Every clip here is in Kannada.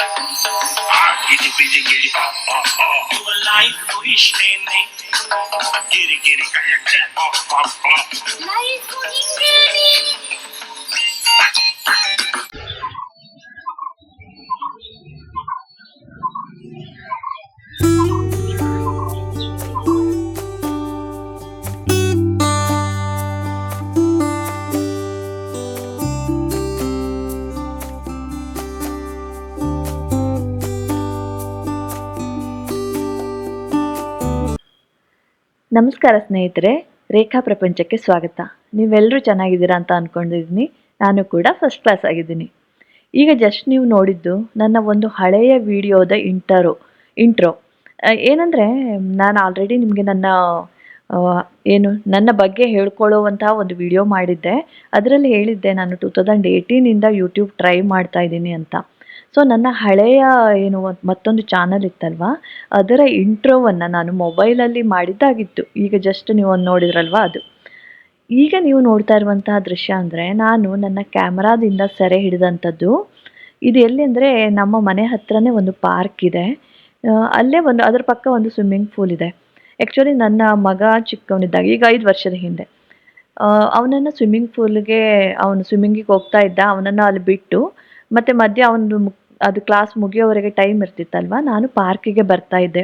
Giddy bitty giddy You a life wish me. Giddy kayak Life ನಮಸ್ಕಾರ ಸ್ನೇಹಿತರೆ, ರೇಖಾ ಪ್ರಪಂಚಕ್ಕೆ ಸ್ವಾಗತ. ನೀವೆಲ್ಲರೂ ಚೆನ್ನಾಗಿದ್ದೀರಾ ಅಂತ ಅಂದ್ಕೊಂಡಿದ್ದೀನಿ. ನಾನು ಕೂಡ ಫಸ್ಟ್ ಕ್ಲಾಸ್ ಆಗಿದ್ದೀನಿ. ಈಗ ಜಸ್ಟ್ ನೀವು ನೋಡಿದ್ದು ನನ್ನ ಒಂದು ಹಳೆಯ ವಿಡಿಯೋದ ಇಂಟ್ರೋ. ಏನಂದರೆ, ನಾನು ಆಲ್ರೆಡಿ ನಿಮಗೆ ನನ್ನ ಬಗ್ಗೆ ಹೇಳ್ಕೊಳ್ಳುವಂತಹ ಒಂದು ವಿಡಿಯೋ ಮಾಡಿದ್ದೆ. ಅದರಲ್ಲಿ ಹೇಳಿದ್ದೆ ನಾನು 2018ಇಂದ ಯೂಟ್ಯೂಬ್ ಟ್ರೈ ಮಾಡ್ತಾ ಇದ್ದೀನಿ ಅಂತ. ಸೊ ನನ್ನ ಹಳೆಯ ಮತ್ತೊಂದು ಚಾನಲ್ ಇತ್ತಲ್ವಾ, ಅದರ ಇಂಟ್ರೋವನ್ನು ನಾನು ಮೊಬೈಲಲ್ಲಿ ಮಾಡಿದ್ದಾಗಿತ್ತು. ಈಗ ಜಸ್ಟ್ ನೀವು ಒಂದು ನೋಡಿದ್ರಲ್ವಾ ಅದು. ಈಗ ನೀವು ನೋಡ್ತಾ ಇರುವಂತಹ ದೃಶ್ಯ ಅಂದರೆ ನಾನು ನನ್ನ ಕ್ಯಾಮ್ರಾದಿಂದ ಸೆರೆ ಹಿಡಿದಂಥದ್ದು. ಇದು ಎಲ್ಲಿ ಅಂದರೆ, ನಮ್ಮ ಮನೆ ಹತ್ರನೇ ಒಂದು ಪಾರ್ಕ್ ಇದೆ. ಅಲ್ಲೇ ಅದರ ಪಕ್ಕ ಒಂದು ಸ್ವಿಮ್ಮಿಂಗ್ ಪೂಲ್ ಇದೆ. ಆ್ಯಕ್ಚುಲಿ ನನ್ನ ಮಗ ಚಿಕ್ಕವನಿದ್ದಾಗ, ಈಗ 5 ವರ್ಷದ ಹಿಂದೆ, ಅವನನ್ನು ಅವನು ಸ್ವಿಮ್ಮಿಂಗಿಗೆ ಹೋಗ್ತಾ ಇದ್ದ. ಅವನನ್ನು ಅಲ್ಲಿ ಬಿಟ್ಟು ಮತ್ತೆ ಮಧ್ಯೆ ಅದು ಕ್ಲಾಸ್ ಮುಗಿಯೋವರೆಗೆ ಟೈಮ್ ಇರ್ತಿತ್ತಲ್ವ, ನಾನು ಪಾರ್ಕಿಗೆ ಬರ್ತಾ ಇದ್ದೆ.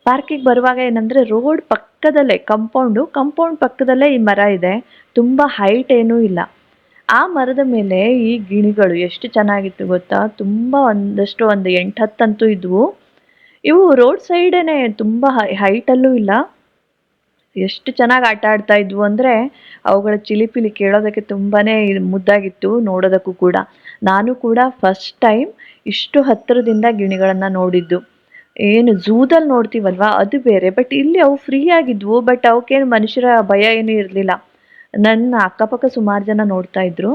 ಪಾರ್ಕಿಗೆ ಬರುವಾಗ ಏನಂದರೆ, ರೋಡ್ ಪಕ್ಕದಲ್ಲೇ ಕಂಪೌಂಡ್ ಪಕ್ಕದಲ್ಲೇ ಈ ಮರ ಇದೆ. ತುಂಬ ಹೈಟ್ ಏನೂ ಇಲ್ಲ. ಆ ಮರದ ಮೇಲೆ ಈ ಗಿಣಿಗಳು ಎಷ್ಟು ಚೆನ್ನಾಗಿತ್ತು ಗೊತ್ತಾ. ತುಂಬ ಒಂದು 8-10 ಅಂತೂ ಇದ್ವು. ಇವು ರೋಡ್ ಸೈಡೇನೆ, ತುಂಬ ಹೈಟಲ್ಲೂ ಇಲ್ಲ. ಎಷ್ಟು ಚೆನ್ನಾಗಿ ಆಟ ಆಡ್ತಾ ಇದ್ವು ಅಂದರೆ, ಅವುಗಳ ಚಿಲಿಪಿಲಿ ಕೇಳೋದಕ್ಕೆ ತುಂಬಾ ಮುದ್ದಾಗಿತ್ತು, ನೋಡೋದಕ್ಕೂ ಕೂಡ. ನಾನು ಕೂಡ ಫಸ್ಟ್ ಟೈಮ್ ಇಷ್ಟು ಹತ್ತಿರದಿಂದ ಗಿಣಿಗಳನ್ನು ನೋಡಿದ್ದು. ಏನು ಝೂದಲ್ಲಿ ನೋಡ್ತೀವಲ್ವ ಅದು ಬೇರೆ, ಬಟ್ ಇಲ್ಲಿ ಅವು ಫ್ರೀ ಆಗಿದ್ವು. ಬಟ್ ಅವಕ್ಕೇನು ಮನುಷ್ಯರ ಭಯ ಏನೂ ಇರಲಿಲ್ಲ. ನನ್ನ ಅಕ್ಕಪಕ್ಕ ಸುಮಾರು ಜನ ನೋಡ್ತಾ ಇದ್ರು.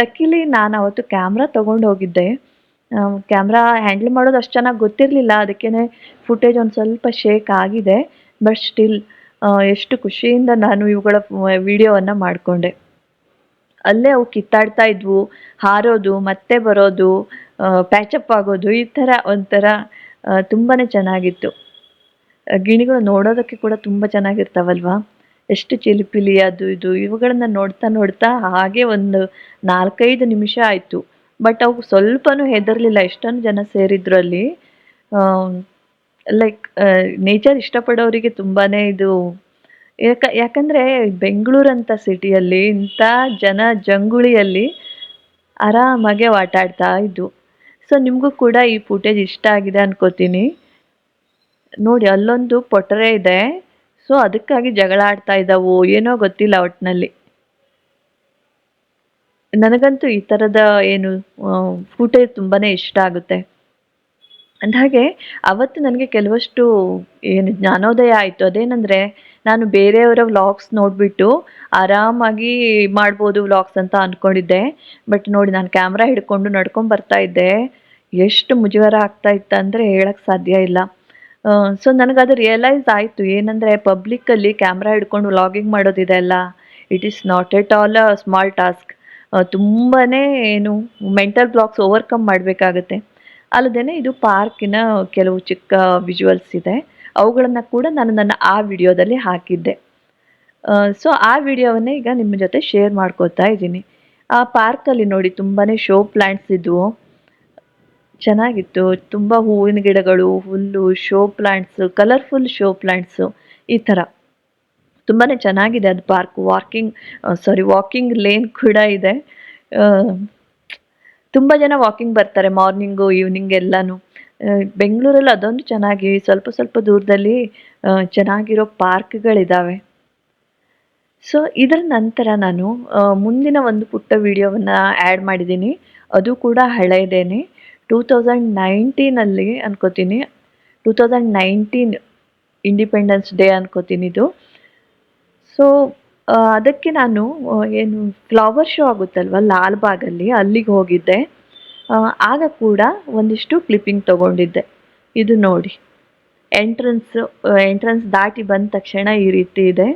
ಲಕ್ಕಿಲಿ ನಾನು ಅವತ್ತು ಕ್ಯಾಮ್ರಾ ತೊಗೊಂಡು ಹೋಗಿದ್ದೆ. ಕ್ಯಾಮ್ರಾ ಹ್ಯಾಂಡಲ್ ಮಾಡೋದು ಅಷ್ಟು ಚೆನ್ನಾಗಿ ಗೊತ್ತಿರಲಿಲ್ಲ, ಅದಕ್ಕೇ ಫುಟೇಜ್ ಒಂದು ಸ್ವಲ್ಪ ಶೇಕ್ ಆಗಿದೆ. ಬಟ್ ಸ್ಟಿಲ್ ಎಷ್ಟು ಖುಷಿಯಿಂದ ನಾನು ಇವುಗಳ ವಿಡಿಯೋವನ್ನು ಮಾಡಿಕೊಂಡೆ. ಅಲ್ಲೇ ಅವು ಕಿತ್ತಾಡ್ತಾ ಇದ್ವು, ಹಾರೋದು ಮತ್ತೆ ಬರೋದು, ಪ್ಯಾಚಪ್ ಆಗೋದು, ಈ ಥರ ಒಂಥರ ತುಂಬಾ ಚೆನ್ನಾಗಿತ್ತು. ಗಿಣಿಗಳು ನೋಡೋದಕ್ಕೆ ಕೂಡ ತುಂಬ ಚೆನ್ನಾಗಿರ್ತಾವಲ್ವ. ಎಷ್ಟು ಚಿಲಿಪಿಲಿ ಅದು ಇದು ಇವುಗಳನ್ನು ನೋಡ್ತಾ ನೋಡ್ತಾ ಹಾಗೆ ಒಂದು 4-5 ನಿಮಿಷ ಆಯಿತು. ಬಟ್ ಅವು ಸ್ವಲ್ಪನೂ ಹೆದರಲಿಲ್ಲ. ಎಷ್ಟೊಂದು ಜನ ಸೇರಿದ್ರು ಅಲ್ಲಿ. ಲೈಕ್ ನೇಚರ್ ಇಷ್ಟಪಡೋರಿಗೆ ತುಂಬಾ ಇದು. ಯಾಕಂದರೆ ಬೆಂಗಳೂರಂಥ ಸಿಟಿಯಲ್ಲಿ ಇಂಥ ಜಂಗುಳಿಯಲ್ಲಿ ಆರಾಮಾಗೆ ಆಟ ಆಡ್ತಾ ಇದ್ವು. ಸೊ ನಿಮಗೂ ಕೂಡ ಈ ಫುಟೇಜ್ ಇಷ್ಟ ಆಗಿದೆ ಅನ್ಕೋತೀನಿ. ನೋಡಿ, ಅಲ್ಲೊಂದು ಪೊಟರೆ ಇದೆ. ಸೊ ಅದಕ್ಕಾಗಿ ಜಗಳ ಆಡ್ತಾ ಇದ್ದಾವು, ಏನೋ ಗೊತ್ತಿಲ್ಲ ಒಟ್ಟಿನಲ್ಲಿ. ನನಗಂತೂ ಈ ಥರದ ಫುಟೇಜ್ ತುಂಬಾ ಇಷ್ಟ ಆಗುತ್ತೆ. ಅಂದಹಾಗೆ ಅವತ್ತು ನನಗೆ ಕೆಲವಷ್ಟು ಜ್ಞಾನೋದಯ ಆಯಿತು. ಅದೇನೆಂದರೆ, ನಾನು ಬೇರೆಯವರ ವ್ಲಾಗ್ಸ್ ನೋಡಿಬಿಟ್ಟು ಆರಾಮಾಗಿ ಮಾಡ್ಬೋದು ವ್ಲಾಗ್ಸ್ ಅಂತ ಅಂದ್ಕೊಂಡಿದ್ದೆ. ಬಟ್ ನೋಡಿ, ನಾನು ಕ್ಯಾಮ್ರಾ ಹಿಡ್ಕೊಂಡು ನಡ್ಕೊಂಡು ಬರ್ತಾ ಇದ್ದೆ. ಎಷ್ಟು ಮುಜುಗರ ಆಗ್ತಾ ಇತ್ತಂದರೆ ಹೇಳಕ್ಕೆ ಸಾಧ್ಯ ಇಲ್ಲ. ಸೊ ನನಗದು ರಿಯಲೈಸ್ ಆಯಿತು. ಏನಂದರೆ, ಪಬ್ಲಿಕ್ಕಲ್ಲಿ ಕ್ಯಾಮ್ರಾ ಹಿಡ್ಕೊಂಡು ವ್ಲಾಗಿಂಗ್ ಮಾಡೋದಿದೆ ಅಲ್ಲ, it is not at all a small task. ತುಂಬಾ ಮೆಂಟಲ್ ಬ್ಲಾಕ್ಸ್ ಓವರ್ಕಮ್ ಮಾಡಬೇಕಾಗತ್ತೆ. ಅಲ್ಲದೆ ಇದು ಪಾರ್ಕಿನ ಕೆಲವು ಚಿಕ್ಕ ವಿಜುವಲ್ಸ್ ಇದೆ. ಅವುಗಳನ್ನು ಕೂಡ ನಾನು ನನ್ನ ಆ ವಿಡಿಯೋದಲ್ಲಿ ಹಾಕಿದ್ದೆ. ಸೊ ಆ ವಿಡಿಯೋವನ್ನೇ ಈಗ ನಿಮ್ಮ ಜೊತೆ ಶೇರ್ ಮಾಡ್ಕೋತಾ ಇದ್ದೀನಿ. ಆ ಪಾರ್ಕಲ್ಲಿ ನೋಡಿ, ತುಂಬಾ ಶೋ ಪ್ಲ್ಯಾಂಟ್ಸ್ ಇದ್ವು, ಚೆನ್ನಾಗಿತ್ತು. ತುಂಬ ಹೂವಿನ ಗಿಡಗಳು, ಹುಲ್ಲು, show plants, colourful show plants, ಈ ಥರ ತುಂಬಾ ಚೆನ್ನಾಗಿದೆ ಅದು ಪಾರ್ಕ್. ವಾಕಿಂಗ್ ಲೇನ್ ಕೂಡ ಇದೆ. ತುಂಬ ಜನ ವಾಕಿಂಗ್ ಬರ್ತಾರೆ ಮಾರ್ನಿಂಗು ಈವ್ನಿಂಗ್ ಎಲ್ಲನೂ. ಬೆಂಗಳೂರಲ್ಲಿ ಅದೊಂದು ಚೆನ್ನಾಗಿ ಸ್ವಲ್ಪ ದೂರದಲ್ಲಿ ಚೆನ್ನಾಗಿರೋ ಪಾರ್ಕ್ಗಳಿದ್ದಾವೆ. ಸೊ ಇದರ ನಂತರ ನಾನು ಮುಂದಿನ ಒಂದು ಪುಟ್ಟ ವಿಡಿಯೋವನ್ನು ಆ್ಯಡ್ ಮಾಡಿದ್ದೀನಿ. ಅದು ಕೂಡ ಹಳೆಯದೇನೆ. 2019 ಅನ್ಕೋತೀನಿ, 2019 ಇಂಡಿಪೆಂಡೆನ್ಸ್ ಡೇ ಅನ್ಕೋತೀನಿ ಇದು. ಸೊ ಅದಕ್ಕೆ ನಾನು ಫ್ಲವರ್ ಶೋ ಆಗುತ್ತಲ್ವ ಲಾಲ್ಬಾಗಲ್ಲಿ, ಅಲ್ಲಿಗೆ ಹೋಗಿದ್ದೆ. ಆಗ ಕೂಡ ಒಂದಿಷ್ಟು ಕ್ಲಿಪ್ಪಿಂಗ್ ತೊಗೊಂಡಿದ್ದೆ. ಇದು ನೋಡಿ, ಎಂಟ್ರೆನ್ಸ್ ದಾಟಿ ಬಂದ ತಕ್ಷಣ ಈ ರೀತಿ ಇದೆ.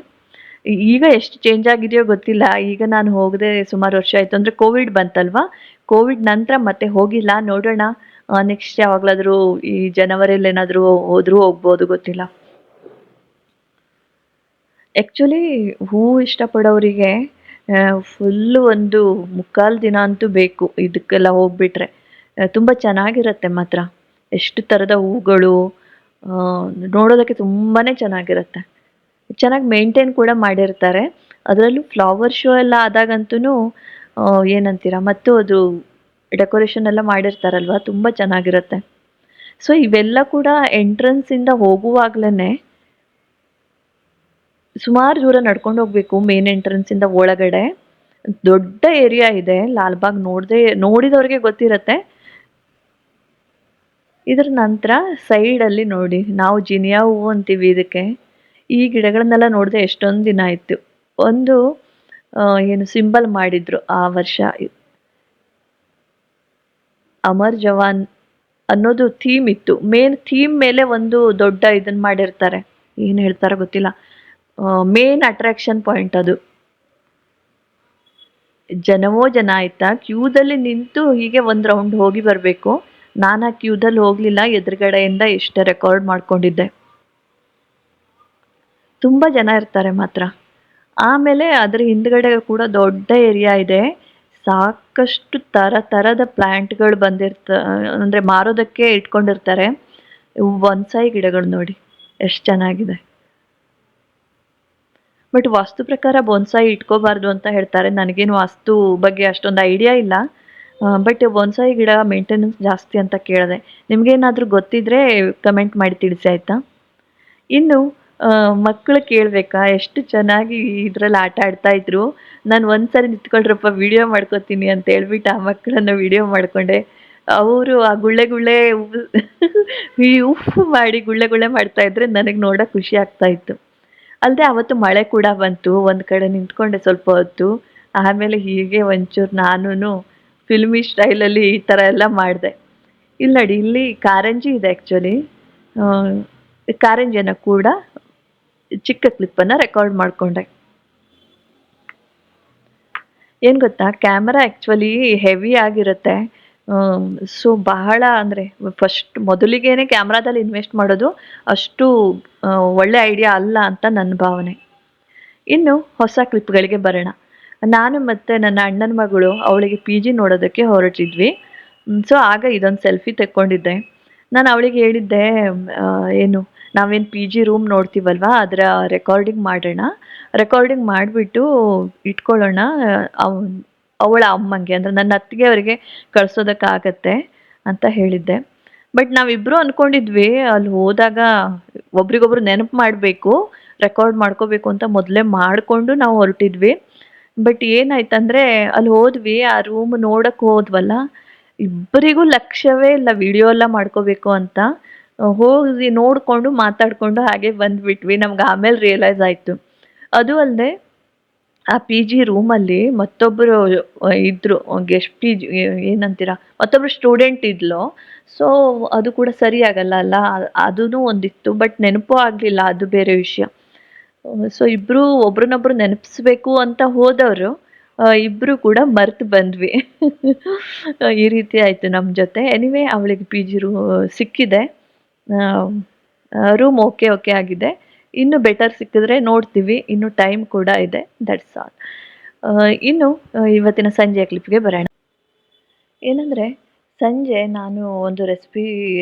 ಈಗ ಎಷ್ಟು ಚೇಂಜ್ ಆಗಿದೆಯೋ ಗೊತ್ತಿಲ್ಲ. ಈಗ ನಾನು ಹೋಗದೆ ಸುಮಾರು ವರ್ಷ ಆಯಿತು. ಅಂದರೆ ಕೋವಿಡ್ ಬಂತಲ್ವ, ಕೋವಿಡ್ ನಂತರ ಮತ್ತೆ ಹೋಗಿಲ್ಲ. ನೋಡೋಣ ನೆಕ್ಸ್ಟ್ ಯಾವಾಗಲಾದರೂ ಈ ಜನವರಿಯಲ್ಲಿ ಏನಾದರೂ ಹೋದರೂ ಹೋಗ್ಬೋದು, ಗೊತ್ತಿಲ್ಲ. ಆ್ಯಕ್ಚುಲಿ ಹೂವು ಇಷ್ಟಪಡೋರಿಗೆ ಫುಲ್ಲು ಒಂದು ಮುಕ್ಕಾಲು ದಿನ ಅಂತೂ ಬೇಕು ಇದಕ್ಕೆಲ್ಲ ಹೋಗ್ಬಿಟ್ರೆ. ತುಂಬ ಚೆನ್ನಾಗಿರುತ್ತೆ ಮಾತ್ರ. ಎಷ್ಟು ಥರದ ಹೂಗಳು, ಆ, ನೋಡೋದಕ್ಕೆ ತುಂಬಾ ಚೆನ್ನಾಗಿರುತ್ತೆ. ಚೆನ್ನಾಗಿ ಮೇಂಟೈನ್ ಕೂಡ ಮಾಡಿರ್ತಾರೆ. ಅದರಲ್ಲೂ ಫ್ಲವರ್ ಶೋ ಎಲ್ಲ ಆದಾಗಂತೂ ಏನಂತೀರ, ಮತ್ತು ಅದು ಡೆಕೋರೇಷನ್ ಎಲ್ಲ ಮಾಡಿರ್ತಾರಲ್ವ, ತುಂಬ ಚೆನ್ನಾಗಿರುತ್ತೆ. ಸೊ ಇವೆಲ್ಲ ಕೂಡ ಎಂಟ್ರೆನ್ಸಿಂದ ಹೋಗುವಾಗ್ಲೇ ಸುಮಾರು ದೂರ ನಡ್ಕೊಂಡು ಹೋಗ್ಬೇಕು ಮೇನ್ ಎಂಟ್ರೆನ್ಸಿಂದ ಒಳಗಡೆ. ದೊಡ್ಡ ಏರಿಯಾ ಇದೆ, ಲಾಲ್ಬಾಗ್ ನೋಡಿದವ್ರಿಗೆ ಗೊತ್ತಿರತ್ತೆ. ಇದರ ನಂತರ ಸೈಡಲ್ಲಿ ನೋಡಿ, ನಾವು ಜಿನಿಯಾ ಹೂವು ಅಂತೀವಿ ಇದಕ್ಕೆ. ಈ ಗಿಡಗಳನ್ನೆಲ್ಲ ನೋಡದೆ ಎಷ್ಟೊಂದು ದಿನ ಆಯಿತು. ಒಂದು ಏನು ಸಿಂಬಲ್ ಮಾಡಿದ್ರು ಆ ವರ್ಷ, ಅಮರ್ ಜವಾನ್ ಅನ್ನೋದು ಥೀಮ್ ಇತ್ತು. ಮೇನ್ ಥೀಮ್ ಮೇಲೆ ಒಂದು ದೊಡ್ಡ ಇದನ್ನ ಮಾಡಿರ್ತಾರೆ, ಏನು ಹೇಳ್ತಾರೋ ಗೊತ್ತಿಲ್ಲ. ಮೇನ್ ಅಟ್ರಾಕ್ಷನ್ ಪಾಯಿಂಟ್ ಅದು. ಜನವೋ ಜನ ಆಯ್ತಾ, ಕ್ಯೂದಲ್ಲಿ ನಿಂತು ಹೀಗೆ ಒಂದು ರೌಂಡ್ ಹೋಗಿ ಬರಬೇಕು. ನಾನು ಆ ಕ್ಯೂದಲ್ಲಿ ಹೋಗಲಿಲ್ಲ, ಎದುರುಗಡೆಯಿಂದ ಎಷ್ಟೇ ರೆಕಾರ್ಡ್ ಮಾಡ್ಕೊಂಡಿದ್ದೆ. ತುಂಬ ಜನ ಇರ್ತಾರೆ ಮಾತ್ರ. ಆಮೇಲೆ ಅದ್ರ ಹಿಂದ್ಗಡೆ ಕೂಡ ದೊಡ್ಡ ಏರಿಯಾ ಇದೆ. ಸಾಕಷ್ಟು ಥರದ ಪ್ಲ್ಯಾಂಟ್ಗಳು ಅಂದರೆ ಮಾರೋದಕ್ಕೆ ಇಟ್ಕೊಂಡಿರ್ತಾರೆ. ಬೊನ್ಸಾಯಿ ಗಿಡಗಳು ನೋಡಿ ಎಷ್ಟು ಚೆನ್ನಾಗಿದೆ. ಬಟ್ ವಾಸ್ತು ಪ್ರಕಾರ ಬೊನ್ಸಾಯಿ ಇಟ್ಕೋಬಾರ್ದು ಅಂತ ಹೇಳ್ತಾರೆ. ನನಗೇನು ವಾಸ್ತು ಬಗ್ಗೆ ಅಷ್ಟೊಂದು ಐಡಿಯಾ ಇಲ್ಲ. ಬಟ್ ಬೊನ್ಸಾಯಿ ಗಿಡ ಮೇಂಟೆನೆನ್ಸ್ ಜಾಸ್ತಿ ಅಂತ ಕೇಳಿದೆ. ನಿಮಗೇನಾದರೂ ಗೊತ್ತಿದ್ರೆ ಕಮೆಂಟ್ ಮಾಡಿ ತಿಳಿಸಿ ಆಯಿತಾ. ಇನ್ನು ಮಕ್ಕಳು ಕೇಳಬೇಕಾ, ಎಷ್ಟು ಚೆನ್ನಾಗಿ ಇದರಲ್ಲಿ ಆಟ ಆಡ್ತಾ ಇದ್ರು. ನಾನು ಒಂದ್ಸರಿ ನಿಂತ್ಕೊಳ್ರಪ್ಪ ವಿಡಿಯೋ ಮಾಡ್ಕೋತೀನಿ ಅಂತ ಹೇಳ್ಬಿಟ್ಟು ಆ ಮಕ್ಕಳನ್ನು ವಿಡಿಯೋ ಮಾಡಿಕೊಂಡೆ. ಅವರು ಆ ಗುಳ್ಳೆ ಈ ಉಫ್ ಮಾಡಿ ಗುಳ್ಳೆ ಮಾಡ್ತಾ ಇದ್ರೆ ನನಗೆ ನೋಡೋಕೆ ಖುಷಿ ಆಗ್ತಾ ಇತ್ತು. ಅಲ್ಲದೆ ಅವತ್ತು ಮಳೆ ಕೂಡ ಬಂತು. ಒಂದು ಕಡೆ ನಿಂತ್ಕೊಂಡೆ ಸ್ವಲ್ಪ ಹೊತ್ತು. ಆಮೇಲೆ ಹೀಗೆ ಒಂಚೂರು ನಾನು ಫಿಲ್ಮಿ ಸ್ಟೈಲಲ್ಲಿ ಈ ಥರ ಎಲ್ಲ ಮಾಡಿದೆ. ಇಲ್ಲಿ ನೋಡಿ, ಇಲ್ಲಿ ಕಾರಂಜಿ ಇದೆ ಆ್ಯಕ್ಚುಲಿ. ಕಾರಂಜಿಯನ್ನು ಕೂಡ ಚಿಕ್ಕ ಕ್ಲಿಪ್ಪನ್ನು ರೆಕಾರ್ಡ್ ಮಾಡಿಕೊಂಡೆ. ಏನು ಗೊತ್ತಾ, ಕ್ಯಾಮರಾ ಆ್ಯಕ್ಚುಲಿ ಹೆವಿ ಆಗಿರುತ್ತೆ. ಸೊ ಬಹಳ ಅಂದರೆ ಮೊದಲಿಗೇನೆ ಕ್ಯಾಮ್ರಾದಲ್ಲಿ ಇನ್ವೆಸ್ಟ್ ಮಾಡೋದು ಅಷ್ಟು ಒಳ್ಳೆ ಐಡಿಯಾ ಅಲ್ಲ ಅಂತ ನನ್ನ ಭಾವನೆ. ಇನ್ನು ಹೊಸ ಕ್ಲಿಪ್ಗಳಿಗೆ ಬರೋಣ. ನಾನು ಮತ್ತು ನನ್ನ ಅಣ್ಣನ ಮಗಳು ಅವಳಿಗೆ ಪಿ ಜಿ ನೋಡೋದಕ್ಕೆ ಹೊರಟಿದ್ವಿ. ಸೊ ಆಗ ಇದೊಂದು ಸೆಲ್ಫಿ ತೆಕ್ಕೊಂಡಿದ್ದೆ. ನಾನು ಅವಳಿಗೆ ಹೇಳಿದ್ದೆ, ಏನು ನಾವೇನು ಪಿ ಜಿ ರೂಮ್ ನೋಡ್ತೀವಲ್ವ ಅದರ ರೆಕಾರ್ಡಿಂಗ್ ಮಾಡೋಣ, ರೆಕಾರ್ಡಿಂಗ್ ಮಾಡಿಬಿಟ್ಟು ಇಟ್ಕೊಳ್ಳೋಣ ಅವಳ ಅಮ್ಮಂಗೆ, ಅಂದರೆ ನನ್ನ ಅತ್ತಿಗೆ ಅವರಿಗೆ ಕಳ್ಸೋದಕ್ಕಾಗತ್ತೆ ಅಂತ ಹೇಳಿದ್ದೆ. ಬಟ್ ನಾವಿಬ್ಬರು ಅಂದ್ಕೊಂಡಿದ್ವಿ ಅಲ್ಲಿ ಹೋದಾಗ ಒಬ್ರಿಗೊಬ್ರು ನೆನಪು ಮಾಡಬೇಕು, ರೆಕಾರ್ಡ್ ಮಾಡ್ಕೋಬೇಕು ಅಂತ ಮೊದಲೇ ಮಾಡಿಕೊಂಡು ನಾವು ಹೊರಟಿದ್ವಿ. ಬಟ್ ಏನಾಯ್ತಂದರೆ ಅಲ್ಲಿ ಹೋದ್ವಿ, ಆ ರೂಮ್ ನೋಡೋಕ್ಕೆ ಹೋದ್ವಲ್ಲ, ಇಬ್ಬರಿಗೂ ಲಕ್ಷ್ಯವೇ ಇಲ್ಲ ವಿಡಿಯೋ ಎಲ್ಲ ಮಾಡ್ಕೋಬೇಕು ಅಂತ. ಹೋಗಿ ನೋಡಿಕೊಂಡು ಮಾತಾಡಿಕೊಂಡು ಹಾಗೆ ಬಂದುಬಿಟ್ವಿ. ನಮ್ಗೆ ಆಮೇಲೆ ರಿಯಲೈಸ್ ಆಯಿತು. ಅದು ಅಲ್ಲದೆ ಆ ಪಿ ಜಿ ರೂಮಲ್ಲಿ ಮತ್ತೊಬ್ಬರು ಇದ್ದರು, ಗೆಸ್ಟ್ ಪಿ ಜಿ ಏನಂತೀರ, ಮತ್ತೊಬ್ಬರು ಸ್ಟೂಡೆಂಟ್ ಇದ್ಲು. ಸೊ ಅದು ಕೂಡ ಸರಿ ಆಗಲ್ಲ ಅಲ್ಲ, ಅದೂ ಒಂದಿತ್ತು. ಬಟ್ ನೆನಪು ಆಗಲಿಲ್ಲ, ಅದು ಬೇರೆ ವಿಷಯ. ಸೊ ಇಬ್ಬರು ಒಬ್ರನ್ನೊಬ್ರು ನೆನಪಿಸ್ಬೇಕು ಅಂತ ಹೋದವರು ಇಬ್ಬರು ಕೂಡ ಮರ್ತು ಬಂದ್ವಿ. ಈ ರೀತಿ ಆಯಿತು ನಮ್ಮ ಜೊತೆ. ಎನಿವೇ ಅವಳಿಗೆ ಪಿ ಜಿ ಸಿಕ್ಕಿದೆ, ರೂಮ್ ಓಕೆ ಆಗಿದೆ. ಇನ್ನು ಬೆಟರ್ ಸಿಕ್ಕಿದ್ರೆ ನೋಡ್ತೀವಿ, ಇನ್ನು ಟೈಮ್ ಕೂಡ ಇದೆ. That's all. ಇನ್ನು ಇವತ್ತಿನ ಸಂಜೆಯ ಕ್ಲಿಪ್ಗೆ ಬರೋಣ. ಏನಂದರೆ ಸಂಜೆ ನಾನು ಒಂದು ರೆಸಿಪಿ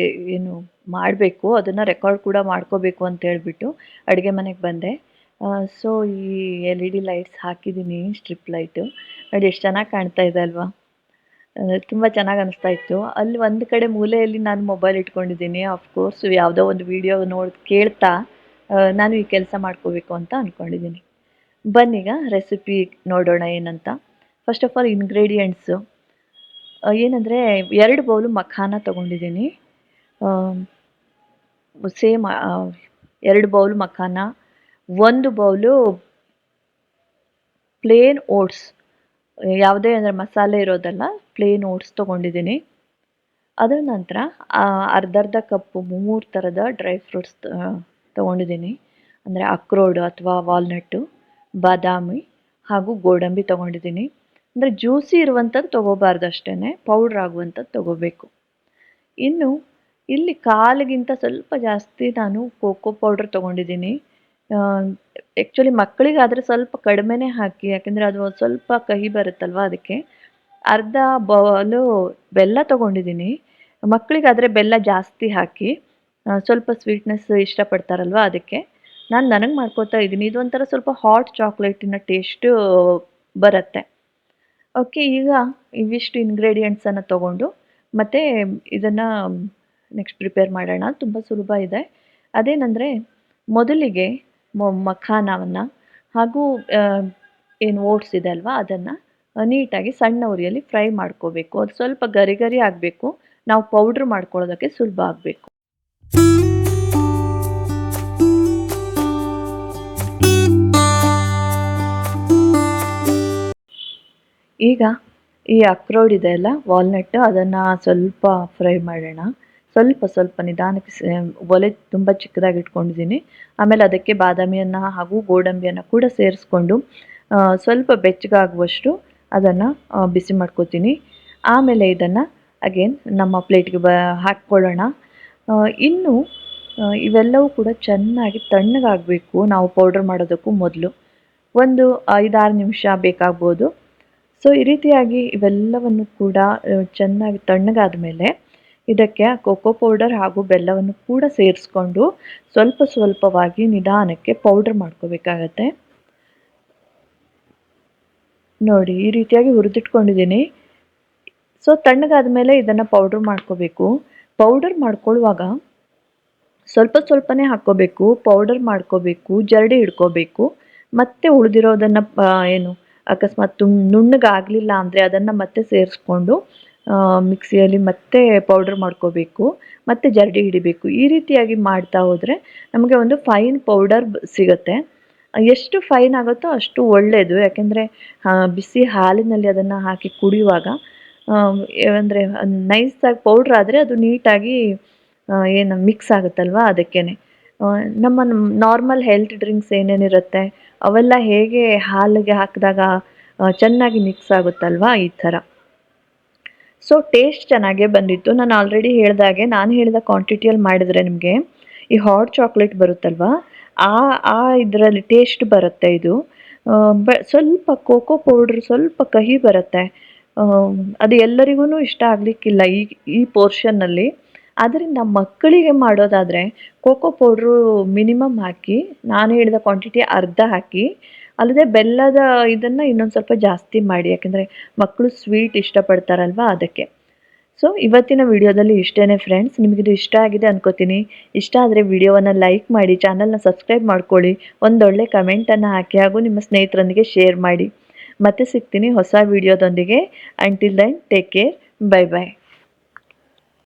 ಏನು ಮಾಡಬೇಕು, ಅದನ್ನು ರೆಕಾರ್ಡ್ ಕೂಡ ಮಾಡ್ಕೋಬೇಕು ಅಂತ ಹೇಳ್ಬಿಟ್ಟು ಅಡುಗೆ ಮನೆಗೆ ಬಂದೆ. ಸೊ ಈ LED ಲೈಟ್ಸ್ ಹಾಕಿದ್ದೀನಿ, ಸ್ಟ್ರಿಪ್ ಲೈಟು ನೋಡಿ ಎಷ್ಟು ಚೆನ್ನಾಗಿ ಕಾಣ್ತಾ ಇದೆ ಅಲ್ವಾ. ತುಂಬ ಚೆನ್ನಾಗಿ ಅನಿಸ್ತಾ ಇತ್ತು. ಅಲ್ಲಿ ಒಂದು ಕಡೆ ಮೂಲೆಯಲ್ಲಿ ನಾನು ಮೊಬೈಲ್ ಇಟ್ಕೊಂಡಿದ್ದೀನಿ. ಆಫ್ಕೋರ್ಸ್ ಯಾವುದೋ ಒಂದು ವಿಡಿಯೋ ಕೇಳ್ತಾ ನಾನು ಈ ಕೆಲಸ ಮಾಡ್ಕೋಬೇಕು ಅಂತ ಅಂದ್ಕೊಂಡಿದ್ದೀನಿ. ಬನ್ನೀಗ ರೆಸಿಪಿ ನೋಡೋಣ ಏನಂತ. ಫಸ್ಟ್ ಆಫ್ ಆಲ್ ಇಂಗ್ರೀಡಿಯೆಂಟ್ಸು ಏನಂದರೆ 2 ಬೌಲು ಮಖಾನ ತೊಗೊಂಡಿದ್ದೀನಿ. Same 2 bowl makhana, 1 bowl plain oats, ಯಾವುದೇ ಅಂದರೆ ಮಸಾಲೆ ಇರೋದಲ್ಲ, ಪ್ಲೇನ್ ಓಟ್ಸ್ ತೊಗೊಂಡಿದ್ದೀನಿ. ಅದರ ನಂತರ ಅರ್ಧ ಕಪ್ಪು 3 ಥರದ ಡ್ರೈ ಫ್ರೂಟ್ಸ್ ತೊಗೊಂಡಿದ್ದೀನಿ. ಅಂದರೆ ಅಕ್ರೋಡು ಅಥವಾ ವಾಲ್ನಟ್ಟು, ಬಾದಾಮಿ ಹಾಗೂ ಗೋಡಂಬಿ ತೊಗೊಂಡಿದ್ದೀನಿ. ಅಂದರೆ ಜ್ಯೂಸಿ ಇರುವಂಥದ್ದು ತೊಗೋಬಾರ್ದು, ಅಷ್ಟೇ ಪೌಡ್ರ್ ಆಗುವಂಥದ್ದು ತೊಗೋಬೇಕು. ಇನ್ನು ಇಲ್ಲಿ ಕಾಲಿಗಿಂತ ಸ್ವಲ್ಪ ಜಾಸ್ತಿ ನಾನು ಕೋಕೋ ಪೌಡರ್ ತೊಗೊಂಡಿದ್ದೀನಿ. ಆ್ಯಕ್ಚುಲಿ ಮಕ್ಕಳಿಗಾದರೆ ಸ್ವಲ್ಪ ಕಡಿಮೆನೇ ಹಾಕಿ, ಯಾಕೆಂದರೆ ಅದು ಒಂದ್ ಸ್ವಲ್ಪ ಕಹಿ ಬರುತ್ತಲ್ವ ಅದಕ್ಕೆ. ಅರ್ಧ ಬೌಲು ಬೆಲ್ಲ ತೊಗೊಂಡಿದ್ದೀನಿ. ಮಕ್ಕಳಿಗಾದರೆ ಬೆಲ್ಲ ಜಾಸ್ತಿ ಹಾಕಿ, ಸ್ವಲ್ಪ ಸ್ವೀಟ್‌ನೆಸ್ ಇಷ್ಟಪಡ್ತಾರಲ್ವ ಅದಕ್ಕೆ. ನಾನು ನನಗೆ ಮಾಡ್ಕೊತಾ ಇದ್ದೀನಿ. ಇದೊಂಥರ ಸ್ವಲ್ಪ ಹಾಟ್ ಚಾಕ್ಲೇಟಿನ ಟೇಸ್ಟು ಬರುತ್ತೆ. ಓಕೆ, ಈಗ ಇವಿಷ್ಟು ಇಂಗ್ರೀಡಿಯೆಂಟ್ಸನ್ನು ತೊಗೊಂಡು ಮತ್ತು ಇದನ್ನು ನೆಕ್ಸ್ಟ್ ಪ್ರಿಪೇರ್ ಮಾಡೋಣ. ತುಂಬ ಸುಲಭ ಇದೆ. ಅದೇನಂದರೆ ಮೊದಲಿಗೆ ಮಖಾನವನ್ನು ಹಾಗೂ ಏನು ಓಟ್ಸ್ ಇದೆ ಅಲ್ವಾ ಅದನ್ನು ನೀಟಾಗಿ ಸಣ್ಣ ಉರಿಯಲ್ಲಿ ಫ್ರೈ ಮಾಡ್ಕೋಬೇಕು. ಅದು ಸ್ವಲ್ಪ ಗರಿ ಗರಿ ಆಗಬೇಕು. ನಾವು ಪೌಡ್ರ್ ಮಾಡ್ಕೊಳ್ಳೋದಕ್ಕೆ ಸುಲಭ ಆಗಬೇಕು. ಈಗ ಈ ಅಕ್ರೋಡ್ ಇದೆ ಅಲ್ಲ, ವಾಲ್ನಟ್, ಅದನ್ನು ಸ್ವಲ್ಪ ಫ್ರೈ ಮಾಡೋಣ. ಸ್ವಲ್ಪ ನಿಧಾನಕ್ಕೆ ಒಲೆ ತುಂಬ ಚಿಕ್ಕದಾಗಿ ಇಟ್ಕೊಂಡಿದ್ದೀನಿ. ಆಮೇಲೆ ಅದಕ್ಕೆ ಬಾದಾಮಿಯನ್ನು ಹಾಗೂ ಗೋಡಂಬಿಯನ್ನು ಕೂಡ ಸೇರಿಸ್ಕೊಂಡು ಸ್ವಲ್ಪ ಬೆಚ್ಚಗಾಗುವಷ್ಟು ಅದನ್ನು ಬಿಸಿ ಮಾಡ್ಕೋತೀನಿ. ಆಮೇಲೆ ಇದನ್ನು ಅಗೇನ್ ನಮ್ಮ ಪ್ಲೇಟ್ಗೆ ಹಾಕ್ಕೊಳ್ಳೋಣ. ಇನ್ನು ಇವೆಲ್ಲವೂ ಕೂಡ ಚೆನ್ನಾಗಿ ತಣ್ಣಗಾಗಬೇಕು. ನಾವು ಪೌಡರ್ ಮಾಡೋದಕ್ಕೂ ಮೊದಲು ಒಂದು 5-6 ನಿಮಿಷ ಬೇಕಾಗ್ಬೋದು. ಸೊ ಈ ರೀತಿಯಾಗಿ ಇವೆಲ್ಲವನ್ನು ಕೂಡ ಚೆನ್ನಾಗಿ ತಣ್ಣಗಾದ ಮೇಲೆ ಇದಕ್ಕೆ ಕೋಕೋ ಪೌಡರ್ ಹಾಗೂ ಬೆಲ್ಲವನ್ನು ಕೂಡ ಸೇರಿಸ್ಕೊಂಡು ಸ್ವಲ್ಪವಾಗಿ ನಿಧಾನಕ್ಕೆ ಪೌಡರ್ ಮಾಡ್ಕೋಬೇಕಾಗತ್ತೆ. ನೋಡಿ, ಈ ರೀತಿಯಾಗಿ ಹುರಿದಿಟ್ಕೊಂಡಿದ್ದೀನಿ. ಸೊ ತಣ್ಣಗಾದ ಮೇಲೆ ಇದನ್ನು ಪೌಡರ್ ಮಾಡ್ಕೋಬೇಕು. ಪೌಡರ್ ಮಾಡ್ಕೊಳ್ಳುವಾಗ ಸ್ವಲ್ಪನೇ ಹಾಕ್ಕೋಬೇಕು. ಪೌಡರ್ ಮಾಡ್ಕೋಬೇಕು, ಜರಡಿ ಹಿಡ್ಕೋಬೇಕು. ಮತ್ತೆ ಉಳಿದಿರೋದನ್ನು ಏನು ಅಕಸ್ಮಾತ್ ನುಣ್ಣಗಾಗಲಿಲ್ಲ ಅಂದರೆ ಅದನ್ನು ಮತ್ತೆ ಸೇರಿಸ್ಕೊಂಡು ಮಿಕ್ಸಿಯಲ್ಲಿ ಮತ್ತೆ ಪೌಡರ್ ಮಾಡ್ಕೋಬೇಕು, ಮತ್ತೆ ಜರಡಿ ಹಿಡಿಬೇಕು. ಈ ರೀತಿಯಾಗಿ ಮಾಡ್ತಾ ಹೋದರೆ ನಮಗೆ ಒಂದು ಫೈನ್ ಪೌಡರ್ ಸಿಗುತ್ತೆ. ಎಷ್ಟು ಫೈನ್ ಆಗುತ್ತೋ ಅಷ್ಟು ಒಳ್ಳೆಯದು. ಯಾಕೆಂದರೆ ಬಿಸಿ ಹಾಲಿನಲ್ಲಿ ಅದನ್ನು ಹಾಕಿ ಕುಡಿಯುವಾಗ ಅಂದರೆ ನೈಸಾಗಿ ಪೌಡ್ರ್ ಆದರೆ ಅದು ನೀಟಾಗಿ ಏನು ಮಿಕ್ಸ್ ಆಗುತ್ತಲ್ವ ಅದಕ್ಕೇ. ನಮ್ಮ ನಾರ್ಮಲ್ ಹೆಲ್ತ್ ಡ್ರಿಂಕ್ಸ್ ಏನೇನಿರುತ್ತೆ ಅವೆಲ್ಲ ಹೇಗೆ ಹಾಲಿಗೆ ಹಾಕಿದಾಗ ಚೆನ್ನಾಗಿ ಮಿಕ್ಸ್ ಆಗುತ್ತಲ್ವ, ಈ ಥರ. ಸೊ ಟೇಸ್ಟ್ ಚೆನ್ನಾಗೇ ಬಂದಿತ್ತು. ನಾನು ಆಲ್ರೆಡಿ ಹೇಳಿದಾಗೆ, ನಾನು ಹೇಳಿದ ಕ್ವಾಂಟಿಟಿಯಲ್ಲಿ ಮಾಡಿದರೆ ನಿಮಗೆ ಈ ಹಾಟ್ ಚಾಕ್ಲೇಟ್ ಬರುತ್ತಲ್ವ, ಆ ಇದರಲ್ಲಿ ಟೇಸ್ಟ್ ಬರುತ್ತೆ ಇದು. ಸ್ವಲ್ಪ ಕೋಕೋ ಪೌಡ್ರ್ ಸ್ವಲ್ಪ ಕಹಿ ಬರುತ್ತೆ. ಅದು ಎಲ್ಲರಿಗೂ ಇಷ್ಟ ಆಗಲಿಕ್ಕಿಲ್ಲ ಈ ಪೋರ್ಷನ್ನಲ್ಲಿ. ಆದ್ದರಿಂದ ಮಕ್ಕಳಿಗೆ ಮಾಡೋದಾದರೆ ಕೋಕೋ ಪೌಡ್ರು ಮಿನಿಮಮ್ ಹಾಕಿ, ನಾನು ಹೇಳಿದ ಕ್ವಾಂಟಿಟಿ ಅರ್ಧ ಹಾಕಿ, ಅಲ್ಲದೆ ಬೆಲ್ಲದ ಇದನ್ನು ಇನ್ನೊಂದು ಸ್ವಲ್ಪ ಜಾಸ್ತಿ ಮಾಡಿ, ಯಾಕೆಂದರೆ ಮಕ್ಕಳು ಸ್ವೀಟ್ ಇಷ್ಟಪಡ್ತಾರಲ್ವ ಅದಕ್ಕೆ. ಸೊ ಇವತ್ತಿನ ವಿಡಿಯೋದಲ್ಲಿ ಇಷ್ಟೇ ಫ್ರೆಂಡ್ಸ್. ನಿಮಗಿದು ಇಷ್ಟ ಆಗಿದೆ ಅನ್ಕೋತೀನಿ. ಇಷ್ಟ ಆದರೆ ವಿಡಿಯೋವನ್ನು ಲೈಕ್ ಮಾಡಿ, ಚಾನಲ್ನ ಸಬ್ಸ್ಕ್ರೈಬ್ ಮಾಡ್ಕೊಳ್ಳಿ, ಒಂದೊಳ್ಳೆ ಕಮೆಂಟನ್ನು ಹಾಕಿ ಹಾಗೂ ನಿಮ್ಮ ಸ್ನೇಹಿತರೊಂದಿಗೆ ಶೇರ್ ಮಾಡಿ. ಮತ್ತೆ ಸಿಗ್ತೀನಿ ಹೊಸ ವಿಡಿಯೋದೊಂದಿಗೆ. Until then take care, bye ಬಾಯ್.